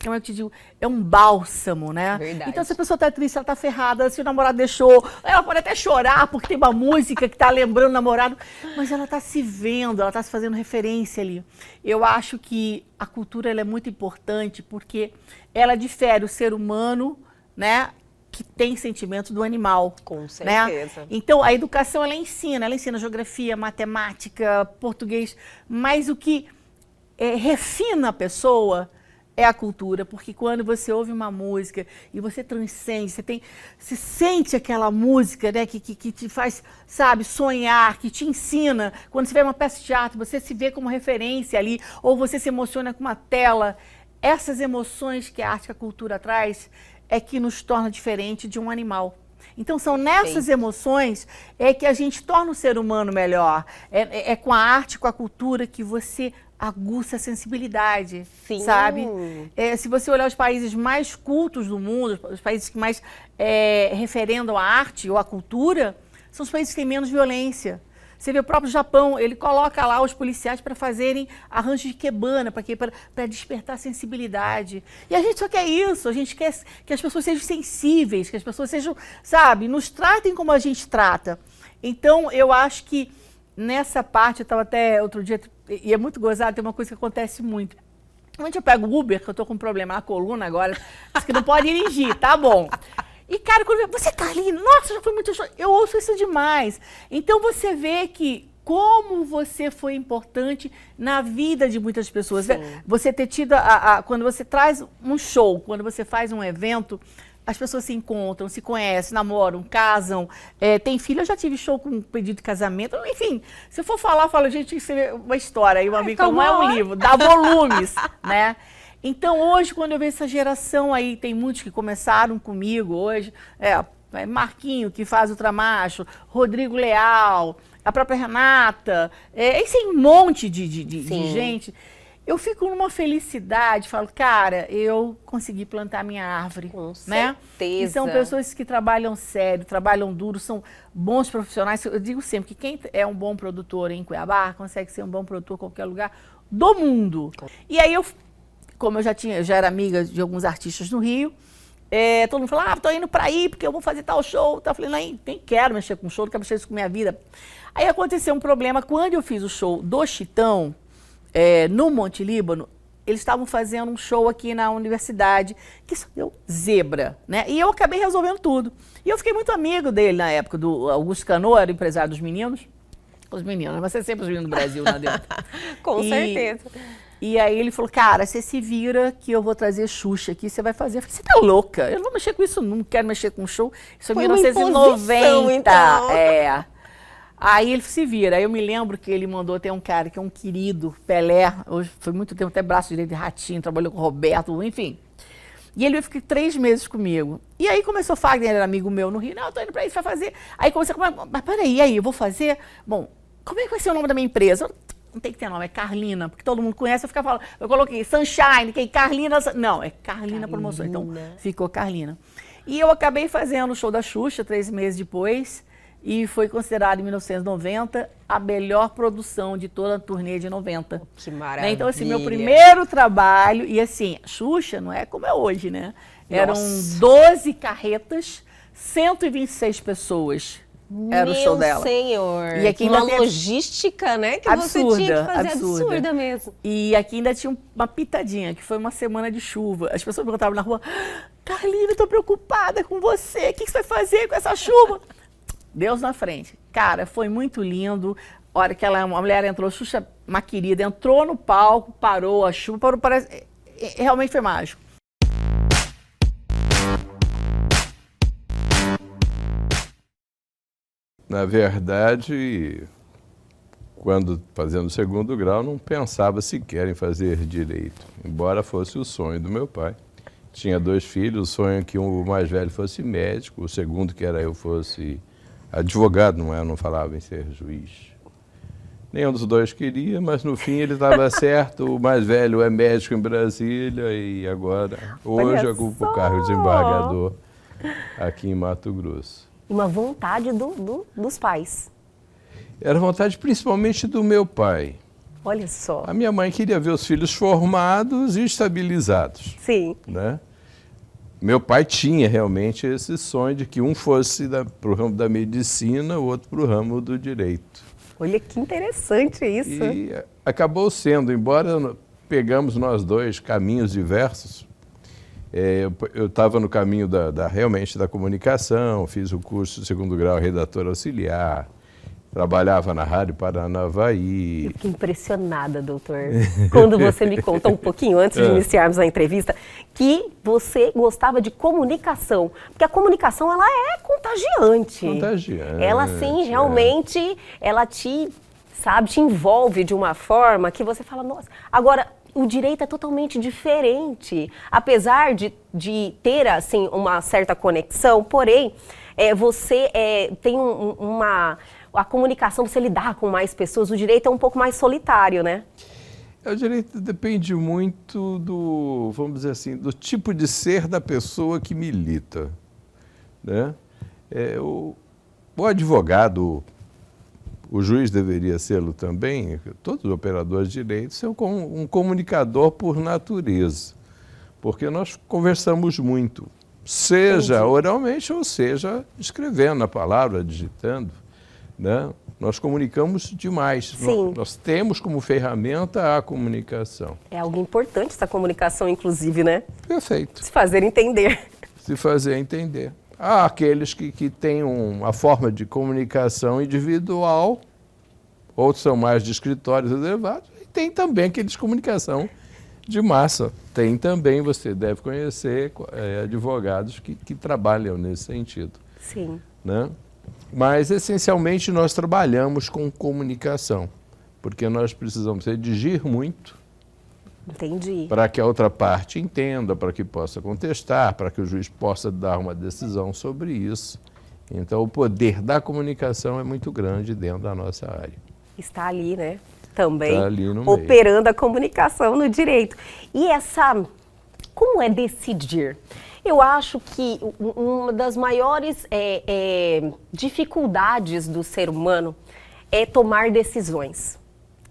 como é que eu te digo, é um bálsamo, né? Verdade. Então, se a pessoa tá triste, ela tá ferrada, se o namorado deixou, ela pode até chorar porque tem uma música que tá lembrando o namorado, mas ela tá se vendo, ela tá se fazendo referência ali. Eu acho que a cultura ela é muito importante porque ela difere o ser humano, né, que tem sentimentos do animal. Com certeza. Né? Então, a educação ela ensina geografia, matemática, português, mas o que refina a pessoa é a cultura, porque quando você ouve uma música e você transcende, você sente aquela música, né, que te faz, sabe, sonhar, que te ensina. Quando você vê uma peça de teatro, você se vê como referência ali, ou você se emociona com uma tela. Essas emoções que a arte e a cultura traz é que nos torna diferente de um animal. Então, são nessas emoções que a gente torna o ser humano melhor. É com a arte, com a cultura que você aguça a sensibilidade, sabe? Se você olhar os países mais cultos do mundo, os países que mais referendam a arte ou a cultura, são os países que têm menos violência. Você vê o próprio Japão, ele coloca lá os policiais para fazerem arranjos de ikebana, para despertar a sensibilidade. E a gente só quer isso, a gente quer que as pessoas sejam sensíveis, que as pessoas sejam, sabe, nos tratem como a gente trata. Então, eu acho que nessa parte, eu estava até outro dia, e é muito gozado, tem uma coisa que acontece muito. Quando eu pego o Uber, que eu estou com um problema na coluna agora, diz que não pode dirigir, tá bom. E, cara, quando você, Carlinhos, nossa, já foi muito show. Eu ouço isso demais. Então, você vê que como você foi importante na vida de muitas pessoas. Sim. Você ter tido, quando você traz um show, quando você faz um evento, as pessoas se encontram, se conhecem, namoram, casam, tem filho. Eu já tive show com pedido de casamento. Enfim, se eu for falar, eu falo, gente, isso é uma história. E uma amiga não é um livro, dá volumes, né? Então, hoje, quando eu vejo essa geração aí, tem muitos que começaram comigo hoje, Marquinho, que faz Ultramacho, Rodrigo Leal, a própria Renata, esse é um monte de gente. Eu fico numa felicidade, falo, cara, eu consegui plantar minha árvore. Com certeza. E são pessoas que trabalham sério, trabalham duro, são bons profissionais. Eu digo sempre que quem é um bom produtor em Cuiabá, consegue ser um bom produtor em qualquer lugar do mundo. E aí como eu já era amiga de alguns artistas no Rio, todo mundo falava, tô indo pra aí, porque eu vou fazer tal show. Eu falei, nem quero mexer com show, não quero mexer isso com minha vida. Aí aconteceu um problema, quando eu fiz o show do Chitão, no Monte Líbano, eles estavam fazendo um show aqui na universidade, que só deu zebra, né? E eu acabei resolvendo tudo. E eu fiquei muito amigo dele na época, do Augusto Canoa, era empresário dos meninos. Os meninos, mas você sempre os meninos do Brasil lá dentro. Com certeza. E aí ele falou, cara, você se vira que eu vou trazer Xuxa aqui, você vai fazer. Eu falei, você tá louca? Eu não vou mexer com isso, não quero mexer com show. Isso é 1990. Então. Aí ele se vira. Aí eu me lembro que ele mandou até um cara que é um querido, Pelé, hoje foi muito tempo, até braço direito de Ratinho, trabalhou com o Roberto, enfim. E ele ficou 3 meses comigo. E aí começou o Fagner, era amigo meu no Rio, não, eu tô indo pra isso, vai fazer. Aí comecei a mas peraí, aí, eu vou fazer? Bom, como é que vai ser o nome da minha empresa? Não tem que ter nome, é Carlina, porque todo mundo conhece, eu ficava falando, eu coloquei Sunshine, que Carlina, não, é Carlina Promoção, então ficou Carlina. E eu acabei fazendo o show da Xuxa 3 meses depois, e foi considerado em 1990 a melhor produção de toda a turnê de 90. Que maravilha. Então, assim, meu primeiro trabalho, e assim, Xuxa não é como é hoje, né? Eram 12 carretas, 126 pessoas. Era o show dela. Meu senhor. E aqui uma logística, né? Que absurda, você tinha que fazer absurda mesmo. E aqui ainda tinha uma pitadinha, que foi uma semana de chuva. As pessoas perguntavam na rua, Carlina, eu tô preocupada com você. O que você vai fazer com essa chuva? Deus na frente. Cara, foi muito lindo. A hora que uma mulher entrou, Xuxa, uma querida, entrou no palco, parou a chuva, realmente foi mágico. Na verdade, quando fazendo o 2º grau, não pensava sequer em fazer direito, embora fosse o sonho do meu pai. Tinha 2 filhos, o sonho é que o mais velho fosse médico, o segundo, que era eu, fosse advogado, não falava em ser juiz. Nenhum dos 2 queria, mas no fim ele estava certo, o mais velho é médico em Brasília e agora, hoje, ocupa o cargo de desembargador aqui em Mato Grosso. Uma vontade dos pais. Era vontade principalmente do meu pai. Olha só. A minha mãe queria ver os filhos formados e estabilizados. Sim. Né? Meu pai tinha realmente esse sonho de que um fosse para o ramo da medicina, o outro para o ramo do direito. Olha que interessante isso. E acabou sendo, embora pegamos nós dois caminhos diversos, eu estava no caminho realmente da comunicação, fiz o curso de 2º grau redator auxiliar, trabalhava na Rádio Paranavaí. Eu fiquei impressionada, doutor, quando você me contou um pouquinho, antes de iniciarmos a entrevista, que você gostava de comunicação. Porque a comunicação, ela é contagiante. Contagiante. Ela, sim, realmente, ela te envolve de uma forma que você fala, nossa... Agora, o direito é totalmente diferente. Apesar de ter, assim, uma certa conexão, porém, você tem a comunicação, você lidar com mais pessoas, o direito é um pouco mais solitário, né? O direito depende muito do, vamos dizer assim, do tipo de ser da pessoa que milita. Né? O advogado, o juiz deveria ser-lo também, todos os operadores de direito são um comunicador por natureza, porque nós conversamos muito, seja oralmente ou seja escrevendo a palavra, digitando. Né? Nós comunicamos demais. Nós temos como ferramenta a comunicação. É algo importante essa comunicação, inclusive, né? Perfeito. Se fazer entender. Se fazer entender. Há aqueles que têm uma forma de comunicação individual, outros são mais de escritórios reservados, e tem também aqueles de comunicação de massa. Tem também, você deve conhecer, advogados que trabalham nesse sentido. Sim. Né? Mas, essencialmente, nós trabalhamos com comunicação, porque nós precisamos redigir muito. Entendi. Para que a outra parte entenda, para que possa contestar, para que o juiz possa dar uma decisão sobre isso. Então, o poder da comunicação é muito grande dentro da nossa área. Está ali, né? Também está ali no operando a comunicação no direito. E como é decidir? Eu acho que uma das maiores dificuldades do ser humano é tomar decisões,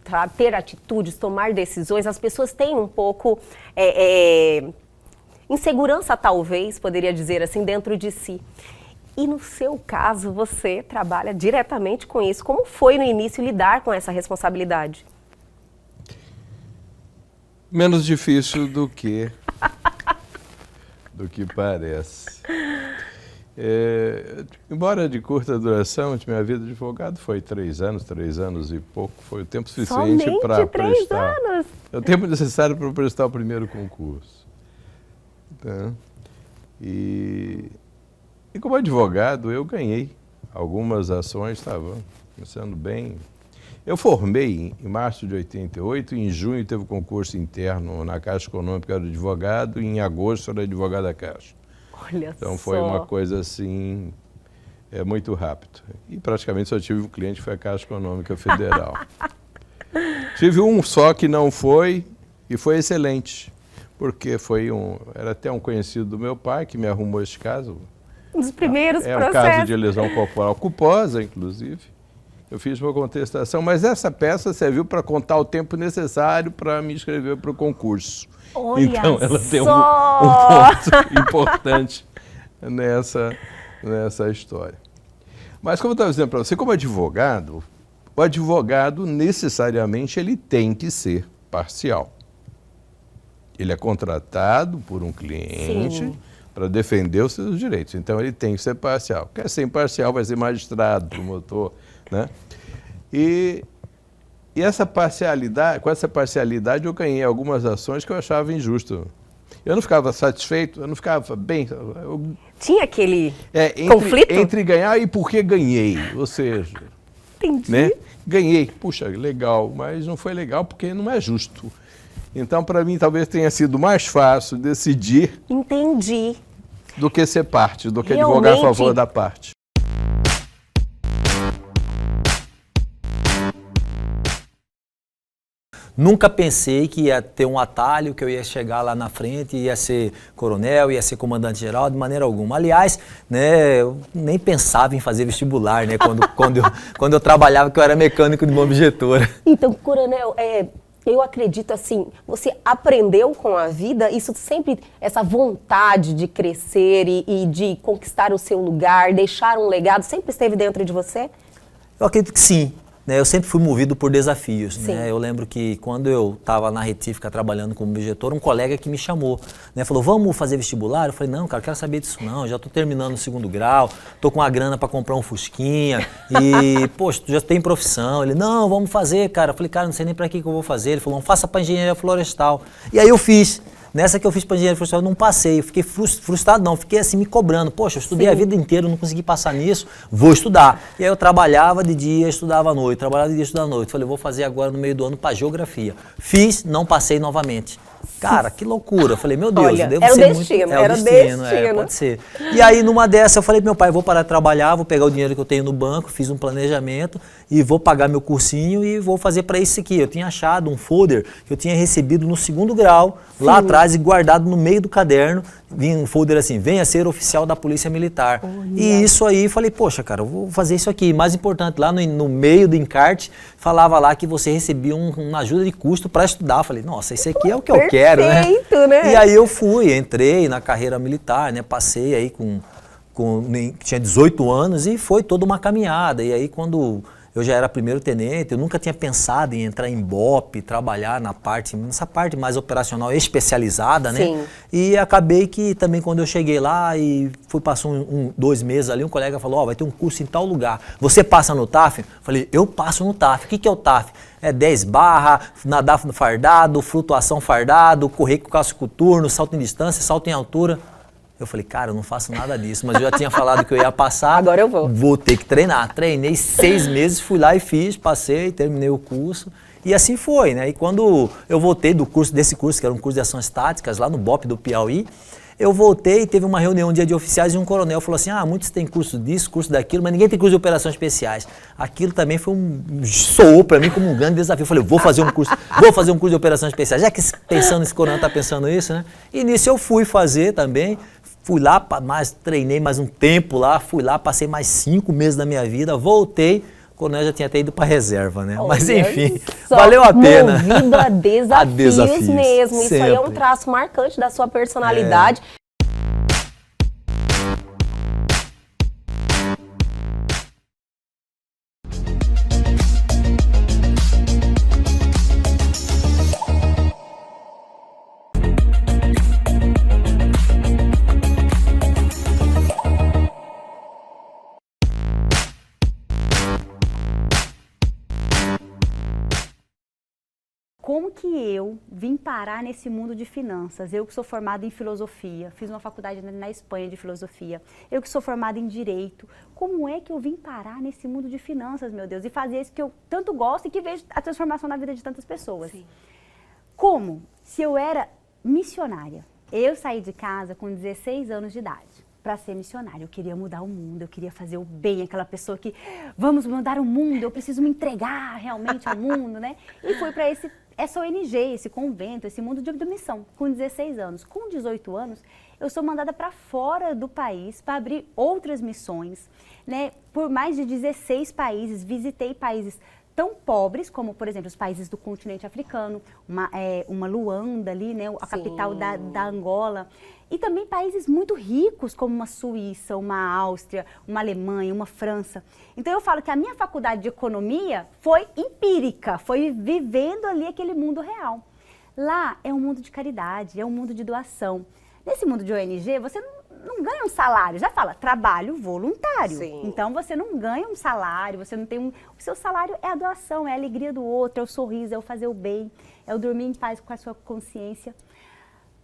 tá? Ter atitudes, tomar decisões. As pessoas têm um pouco insegurança, talvez, poderia dizer assim, dentro de si. E no seu caso, você trabalha diretamente com isso. Como foi no início lidar com essa responsabilidade? Menos difícil do que parece. Embora de curta duração, minha vida de advogado foi 3 anos e pouco, foi o tempo suficiente para prestar. 3 anos? É o tempo necessário para prestar o primeiro concurso. Tá? E como advogado, eu ganhei algumas ações, estava começando bem. Eu formei em março de 88, em junho teve o concurso interno na Caixa Econômica do advogado e em agosto era advogado da Caixa. Olha então foi uma coisa assim, muito rápido. E praticamente só tive um cliente que foi a Caixa Econômica Federal. Tive um só que não foi e foi excelente, porque era até um conhecido do meu pai que me arrumou este caso. Um dos primeiros processos. Um caso de lesão corporal culposa, inclusive. Eu fiz uma contestação, mas essa peça serviu para contar o tempo necessário para me inscrever para o concurso. Olha então, ela tem um ponto importante nessa história. Mas, como eu estava dizendo para você, como advogado, o advogado, necessariamente, ele tem que ser parcial. Ele é contratado por um cliente para defender os seus direitos. Então, ele tem que ser parcial. Quer ser imparcial, vai ser magistrado, promotor, né? E essa parcialidade, com essa parcialidade eu ganhei algumas ações que eu achava injusto. Eu não ficava satisfeito, eu não ficava bem. Tinha aquele conflito? Entre ganhar e por que ganhei, ou seja... Entendi. Né? Ganhei, puxa, legal, mas não foi legal porque não é justo. Então, para mim, talvez tenha sido mais fácil decidir... Entendi. Do que ser parte, do que advogar a favor da parte. Nunca pensei que ia ter um atalho, que eu ia chegar lá na frente e ia ser coronel, ia ser comandante-geral, de maneira alguma. Aliás, né, eu nem pensava em fazer vestibular, né, quando eu trabalhava, que eu era mecânico de bomba injetora. Então, coronel, eu acredito assim, você aprendeu com a vida, isso sempre, essa vontade de crescer e de conquistar o seu lugar, deixar um legado, sempre esteve dentro de você? Eu acredito que sim. Eu sempre fui movido por desafios. Né? Eu lembro que quando eu estava na retífica trabalhando como objetor, um colega que me chamou, né? Falou, vamos fazer vestibular? Eu falei, não, cara, quero saber disso não, já estou terminando o 2º grau, estou com a grana para comprar um fusquinha e, poxa, tu já tem profissão. Ele, não, vamos fazer, cara. Eu falei, cara, não sei nem para que eu vou fazer. Ele falou, não, faça para engenharia florestal. E aí eu fiz. Nessa que eu fiz para engenharia florestal, eu não passei, eu fiquei frustrado não, fiquei assim me cobrando, poxa, eu estudei a vida inteira, não consegui passar nisso, vou estudar. E aí eu trabalhava de dia, estudava à noite, trabalhava de dia, estudava à noite. Falei, vou fazer agora no meio do ano para geografia. Fiz, não passei novamente. Cara, que loucura. Eu falei, meu Deus, olha, devo era ser o destino, muito... era o destino. Pode ser. E aí, numa dessa, eu falei pro meu pai, vou parar de trabalhar, vou pegar o dinheiro que eu tenho no banco, fiz um planejamento e vou pagar meu cursinho e vou fazer para isso aqui. Eu tinha achado um folder que eu tinha recebido no 2º grau, lá atrás, e guardado no meio do caderno, vinha um folder assim, venha ser oficial da Polícia Militar. E isso aí, falei, poxa, cara, eu vou fazer isso aqui. Mais importante, lá no meio do encarte, falava lá que você recebia uma ajuda de custo para estudar. Eu falei, nossa, isso aqui é o que eu quero, né? E aí eu entrei na carreira militar, né? Passei aí tinha 18 anos e foi toda uma caminhada. E aí quando eu já era 1º tenente, eu nunca tinha pensado em entrar em BOP, trabalhar nessa parte mais operacional especializada, né? Sim. E acabei que também quando eu cheguei lá e passou 2 meses ali, um colega falou, vai ter um curso em tal lugar, você passa no TAF? Falei, eu passo no TAF. O que é o TAF? É 10 barra, nadar fardado, flutuação fardado, correr com casco coturno, salto em distância, salto em altura. Eu falei, cara, eu não faço nada disso, mas eu já tinha falado que eu ia passar. Agora eu vou. Vou ter que treinar. Treinei 6 meses, fui lá e fiz, passei, terminei o curso. E assim foi, né? E quando eu voltei desse curso, que era um curso de ações táticas, lá no BOP do Piauí, eu voltei e teve uma reunião um dia de oficiais e um coronel falou assim, muitos têm curso disso, curso daquilo, mas ninguém tem curso de operações especiais. Aquilo também soou para mim como um grande desafio. Eu falei, vou fazer um curso de operações especiais. Já que esse coronel está pensando isso, né? E nisso eu fui fazer também. Fui lá, treinei mais um tempo lá, fui lá, passei mais 5 meses da minha vida, voltei, o coronel já tinha até ido para reserva, né? Mas enfim, valeu a pena. Movido a desafios mesmo, isso sempre. aí é um traço marcante da sua personalidade. Como que eu vim parar nesse mundo de finanças? Eu que sou formada em filosofia, fiz uma faculdade na Espanha de filosofia, eu que sou formada em direito, como é que eu vim parar nesse mundo de finanças, meu Deus, e fazer isso que eu tanto gosto e que vejo a transformação na vida de tantas pessoas? Sim. Como? Se eu era missionária, eu saí de casa com 16 anos de idade para ser missionária. Eu queria mudar o mundo, eu queria fazer o bem, aquela pessoa que vamos mudar o mundo, eu preciso me entregar realmente ao mundo, né? E fui para essa ONG, esse convento, esse mundo de missão, com 16 anos. Com 18 anos, eu sou mandada para fora do país para abrir outras missões, né? Por mais de 16 países, visitei países tão pobres como, por exemplo, os países do continente africano, uma Luanda ali, né? A capital da Angola. E também países muito ricos, como uma Suíça, uma Áustria, uma Alemanha, uma França. Então eu falo que a minha faculdade de economia foi empírica, foi vivendo ali aquele mundo real. Lá é um mundo de caridade, é um mundo de doação. Nesse mundo de ONG, você não ganha um salário, já fala, trabalho voluntário. Sim. Então você não ganha um salário, você não tem o seu salário é a doação, é a alegria do outro, é o sorriso, é o fazer o bem, é o dormir em paz com a sua consciência.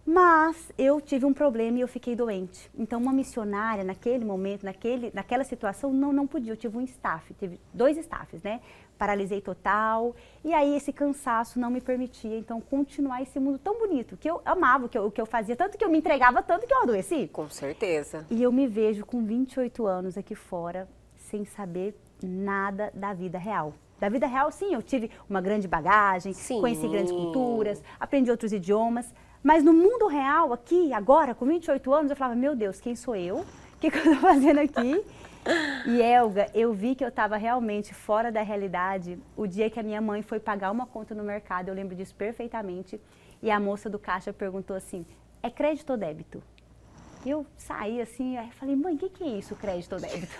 Mas eu tive um problema e eu fiquei doente. Então uma missionária naquele momento, naquela situação, não podia. Eu tive um staff, tive 2 staffs, né? Paralisei total. E aí esse cansaço não me permitia, então, continuar esse mundo tão bonito, que eu amava o que eu fazia, tanto que eu me entregava, tanto que eu adoeci. Com certeza. E eu me vejo com 28 anos aqui fora, sem saber nada da vida real. Da vida real, sim, eu tive uma grande bagagem, conheci grandes culturas, aprendi outros idiomas, mas no mundo real, aqui, agora, com 28 anos, eu falava, meu Deus, quem sou eu? O que eu estou fazendo aqui? E, Elga, eu vi que eu estava realmente fora da realidade o dia que a minha mãe foi pagar uma conta no mercado, eu lembro disso perfeitamente, e a moça do caixa perguntou assim, é crédito ou débito? Eu saí assim, aí falei, mãe, o que é isso, crédito ou débito?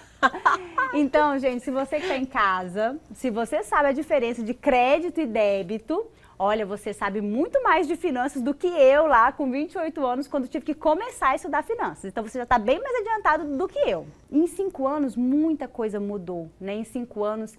Então, gente, se você que está em casa, se você sabe a diferença de crédito e débito, olha, você sabe muito mais de finanças do que eu lá com 28 anos, quando tive que começar a estudar finanças. Então, você já está bem mais adiantado do que eu. Em 5 anos, muita coisa mudou, né? Em 5 anos,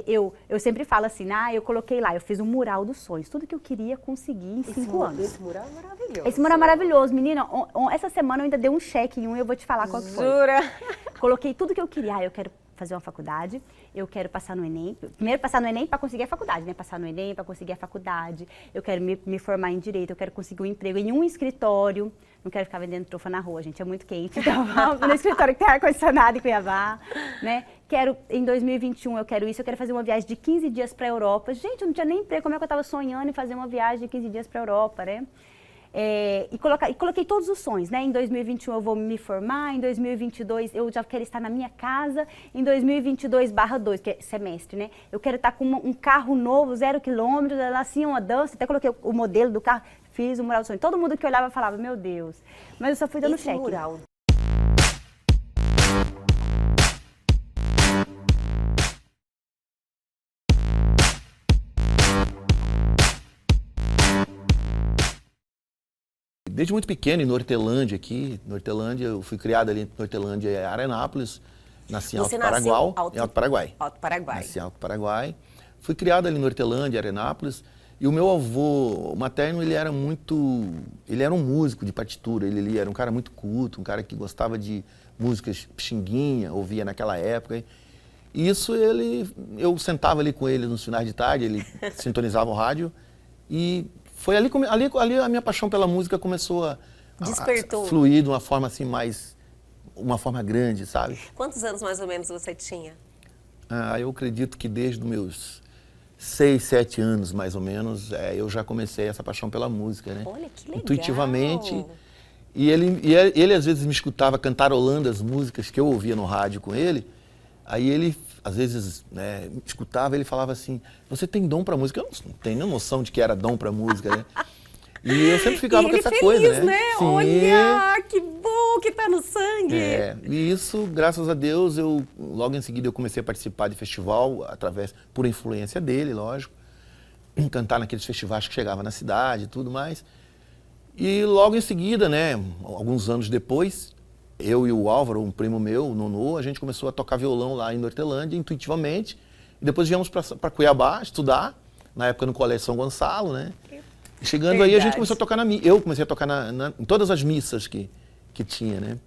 eu sempre falo assim, eu coloquei lá, eu fiz um mural dos sonhos, tudo que eu queria conseguir em 5 anos. Esse mural é maravilhoso. Esse mural é maravilhoso. Menina, essa semana eu ainda dei um cheque em um e eu vou te falar qual que foi. Jura? Coloquei tudo que eu queria. Eu quero fazer uma faculdade, eu quero passar no Enem. Primeiro passar no Enem para conseguir a faculdade, né? Passar no Enem para conseguir a faculdade. Eu quero me formar em Direito, eu quero conseguir um emprego em um escritório. Não quero ficar vendendo trufa na rua, gente, é muito quente. Então, vamos no escritório que tem ar-condicionado em Cuiabá, né? Em 2021, eu quero isso, eu quero fazer uma viagem de 15 dias para a Europa. Gente, eu não tinha nem emprego, como é que eu estava sonhando em fazer uma viagem de 15 dias para a Europa, né? E coloquei todos os sonhos, né? Em 2021 eu vou me formar, em 2022 eu já quero estar na minha casa, em 2022/2, que é semestre, né? Eu quero estar com um carro novo, 0 quilômetros, assim, uma dança, até coloquei o modelo do carro, fiz o mural do sonho. Todo mundo que olhava falava, meu Deus, mas eu só fui dando cheque. Mural. Desde muito pequeno, em Nortelândia aqui, eu fui criado ali em Nortelândia e Arenápolis, nasci em Alto Paraguai. Alto Paraguai. Nasci em Alto Paraguai. Fui criado ali em Nortelândia, Arenápolis, e o meu avô materno, ele era um músico de partitura, ele era um cara muito culto, um cara que gostava de músicas pixinguinha, ouvia naquela época. E isso eu sentava ali com ele nos finais de tarde, ele sintonizava o rádio e foi ali a minha paixão pela música começou a fluir de uma forma assim uma forma grande, sabe? Quantos anos mais ou menos você tinha? Eu acredito que desde os meus 6, 7 anos mais ou menos, eu já comecei essa paixão pela música, né? Olha, que legal! Intuitivamente. E ele às vezes me escutava cantarolando as músicas que eu ouvia no rádio com ele. Aí ele, às vezes, né, me escutava e ele falava assim, você tem dom pra música? Eu não tenho nem noção de que era dom pra música, né? E eu sempre ficava com essa coisa, né? Sim. Olha, que bom que tá no sangue! E isso, graças a Deus, logo em seguida eu comecei a participar de festival, por influência dele, lógico. Cantar naqueles festivais que chegava na cidade e tudo mais. E logo em seguida, né, alguns anos depois, eu e o Álvaro, um primo meu, o Nonô, a gente começou a tocar violão lá em Nortelândia, intuitivamente. E depois viemos para Cuiabá estudar, na época no Colégio São Gonçalo, né? E chegando aí, a gente começou a tocar eu comecei a tocar em todas as missas que tinha, né?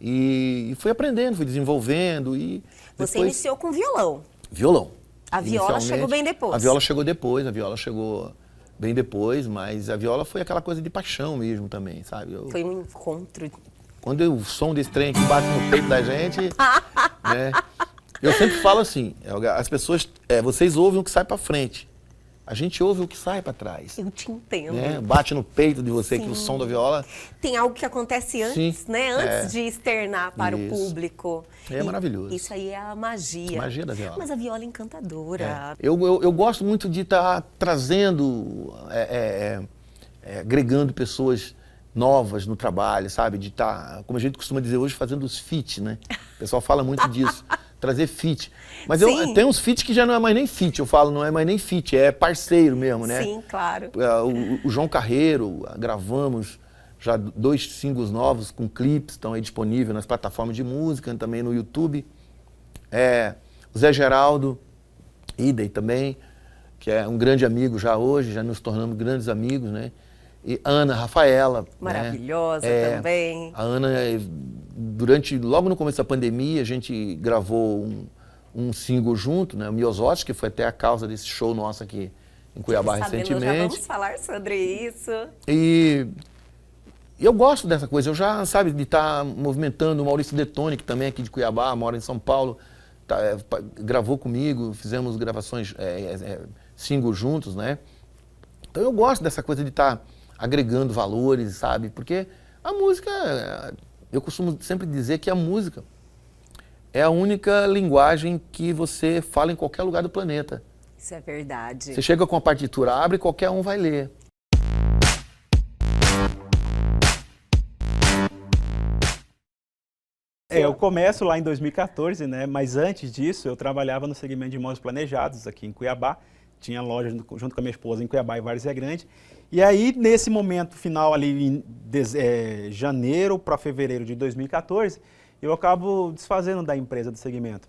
E fui aprendendo, fui desenvolvendo e depois... Você iniciou com violão? Violão. A viola chegou bem depois? A viola chegou bem depois, mas a viola foi aquela coisa de paixão mesmo também, sabe? Foi um encontro. Quando o som desse trem aqui bate no peito da gente, né? Eu sempre falo assim, as pessoas, vocês ouvem o que sai pra frente, a gente ouve o que sai pra trás. Eu te entendo. Né? Bate no peito de você que o som da viola... Tem algo que acontece antes, né? Antes de externar para o público. É maravilhoso. Isso aí é a magia. Magia da viola. Mas a viola é encantadora. Eu gosto muito de estar trazendo, agregando pessoas novas no trabalho, sabe? De estar, como a gente costuma dizer hoje, fazendo os fit, né? O pessoal fala muito disso, trazer fit. Mas tem uns fit que já não é mais nem fit, eu falo, não é mais nem fit, é parceiro mesmo, né? Sim, claro. O João Carreiro, gravamos já 2 singles novos com clipes, estão aí disponíveis nas plataformas de música, também no YouTube. O Zé Geraldo, idem também, que é um grande amigo já hoje, já nos tornamos grandes amigos, né? E Ana Rafaela. Maravilhosa, né? também. A Ana, logo no começo da pandemia, a gente gravou um single junto, né? O Miosotes, que foi até a causa desse show nosso aqui em Cuiabá recentemente. Já vamos falar sobre isso. E eu gosto dessa coisa, eu já, sabe, de estar movimentando o Maurício Detone, que também é aqui de Cuiabá, mora em São Paulo, gravou comigo, fizemos gravações, single juntos, né? Então eu gosto dessa coisa de estar agregando valores, sabe? Porque a música, eu costumo sempre dizer que a música é a única linguagem que você fala em qualquer lugar do planeta. Isso é verdade. Você chega com a partitura, abre, qualquer um vai ler. Eu começo lá em 2014, né? Mas antes disso eu trabalhava no segmento de imóveis planejados aqui em Cuiabá. Tinha loja junto com a minha esposa em Cuiabá e Várzea Grande. E aí, nesse momento final ali em janeiro para fevereiro de 2014, eu acabo desfazendo da empresa do segmento.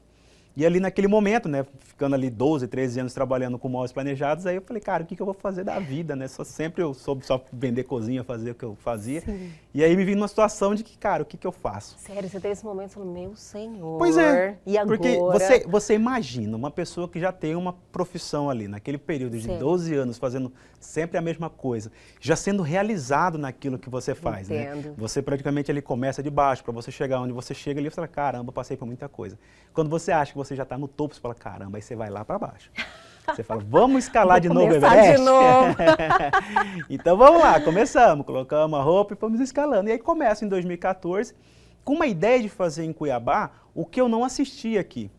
E ali naquele momento, né, ficando ali 12, 13 anos trabalhando com móveis planejados, aí eu falei, cara, o que eu vou fazer da vida, né? Sempre eu soube só vender cozinha, fazer o que eu fazia. Sim. E aí me vi numa situação de que, cara, o que eu faço? Sério, você teve esse momento falando, meu senhor. Pois é, e agora? porque você imagina uma pessoa que já tem uma profissão ali, naquele período de 12 anos, fazendo sempre a mesma coisa, já sendo realizado naquilo que você faz, Entendo. né? Você praticamente ali começa de baixo, para você chegar onde você chega ali, você fala, caramba, passei por muita coisa. Quando você acha que você já está no topo, você fala, caramba, aí você vai lá para baixo. Você fala, vamos escalar de novo o Everest? De novo. Então vamos lá, começamos, colocamos a roupa e fomos escalando. E aí começa em 2014, com uma ideia de fazer em Cuiabá o que eu não assisti aqui.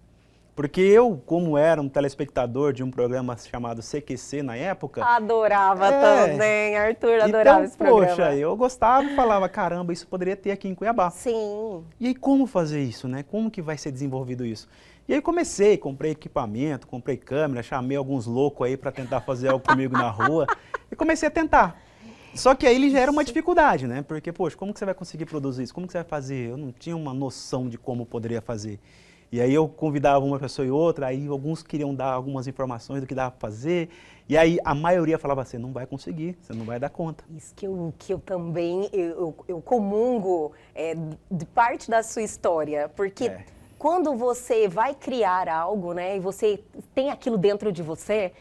Porque eu, como era um telespectador de um programa chamado CQC na época... Adorava também, Arthur adorava esse programa. Poxa, eu gostava e falava, caramba, isso poderia ter aqui em Cuiabá. Sim. E aí como fazer isso, né? Como que vai ser desenvolvido isso? E aí comprei equipamento, comprei câmera, chamei alguns loucos aí para tentar fazer algo comigo na rua e comecei a tentar. Só que aí ele já era uma dificuldade, né? Porque, poxa, como que você vai conseguir produzir isso? Como que você vai fazer? Eu não tinha uma noção de como poderia fazer. E aí eu convidava uma pessoa e outra, aí alguns queriam dar algumas informações do que dava para fazer, e aí a maioria falava assim, não vai conseguir, você não vai dar conta. Isso que eu também, eu comungo de parte da sua história, porque quando você vai criar algo, né, e você tem aquilo dentro de você,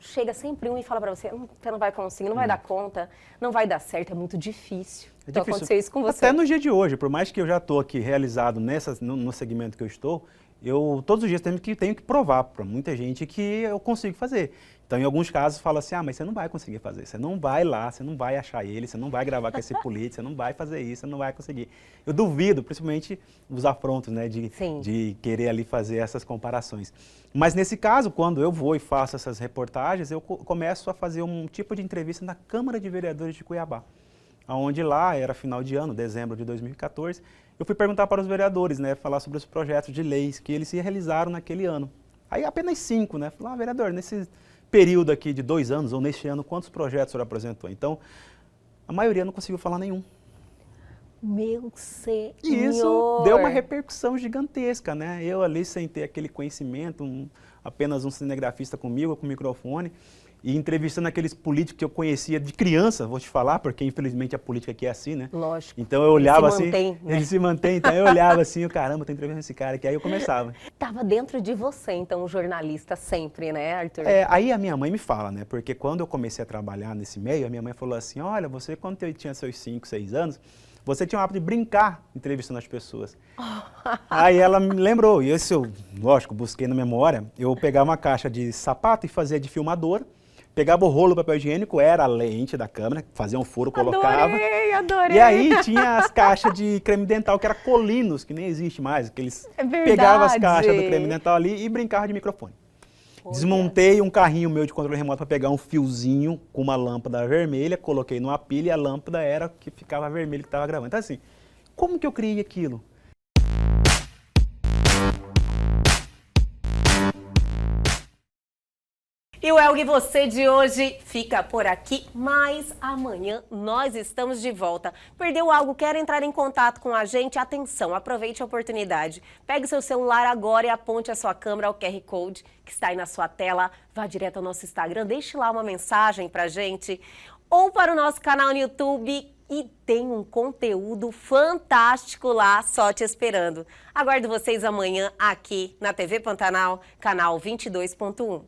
chega sempre um e fala para você, você não vai conseguir, não vai dar conta, não vai dar certo, é muito difícil. Então aconteceu isso com você. Até no dia de hoje, por mais que eu já estou aqui realizado no segmento que eu estou, eu todos os dias tenho que provar para muita gente que eu consigo fazer. Então, em alguns casos, fala assim, mas você não vai conseguir fazer, você não vai lá, você não vai achar ele, você não vai gravar com esse político, você não vai fazer isso, você não vai conseguir. Eu duvido, principalmente os afrontos, né, de querer ali fazer essas comparações. Mas nesse caso, quando eu vou e faço essas reportagens, eu começo a fazer um tipo de entrevista na Câmara de Vereadores de Cuiabá, onde lá era final de ano, dezembro de 2014, eu fui perguntar para os vereadores, né, falar sobre os projetos de leis que eles se realizaram naquele ano. Aí apenas 5, né, falei, vereador, nesse período aqui de 2 anos, ou neste ano, quantos projetos o senhor apresentou? Então, a maioria não conseguiu falar nenhum. Meu senhor! E isso deu uma repercussão gigantesca, né? Eu ali, sem ter aquele conhecimento, apenas um cinegrafista comigo, com microfone, e entrevistando aqueles políticos que eu conhecia de criança, vou te falar, porque infelizmente a política aqui é assim, né? Lógico. Então eu olhava assim, né? Ele se mantém, então eu olhava assim, caramba, tô entrevistando esse cara aqui, aí eu começava. Tava dentro de você, então, o jornalista sempre, né, Arthur? Aí a minha mãe me fala, né? Porque quando eu comecei a trabalhar nesse meio, a minha mãe falou assim, olha, você quando tinha seus 5, 6 anos, você tinha o hábito de brincar entrevistando as pessoas. Aí ela me lembrou, e isso eu, lógico, busquei na memória, eu pegava uma caixa de sapato e fazia de filmador, pegava o rolo do papel higiênico, era a lente da câmera, fazia um furo, colocava. Adorei! E aí tinha as caixas de creme dental, que era Colinos, que nem existe mais, que eles pegavam as caixas do creme dental ali e brincavam de microfone. Desmontei um carrinho meu de controle remoto para pegar um fiozinho com uma lâmpada vermelha, coloquei numa pilha e a lâmpada era que ficava vermelho que estava gravando. Então assim, como que eu criei aquilo? E o Elga e Você de hoje fica por aqui, mas amanhã nós estamos de volta. Perdeu algo, quer entrar em contato com a gente? Atenção, aproveite a oportunidade. Pegue seu celular agora e aponte a sua câmera ao QR Code que está aí na sua tela. Vá direto ao nosso Instagram, deixe lá uma mensagem pra gente ou para o nosso canal no YouTube. E tem um conteúdo fantástico lá só te esperando. Aguardo vocês amanhã aqui na TV Pantanal, canal 22.1.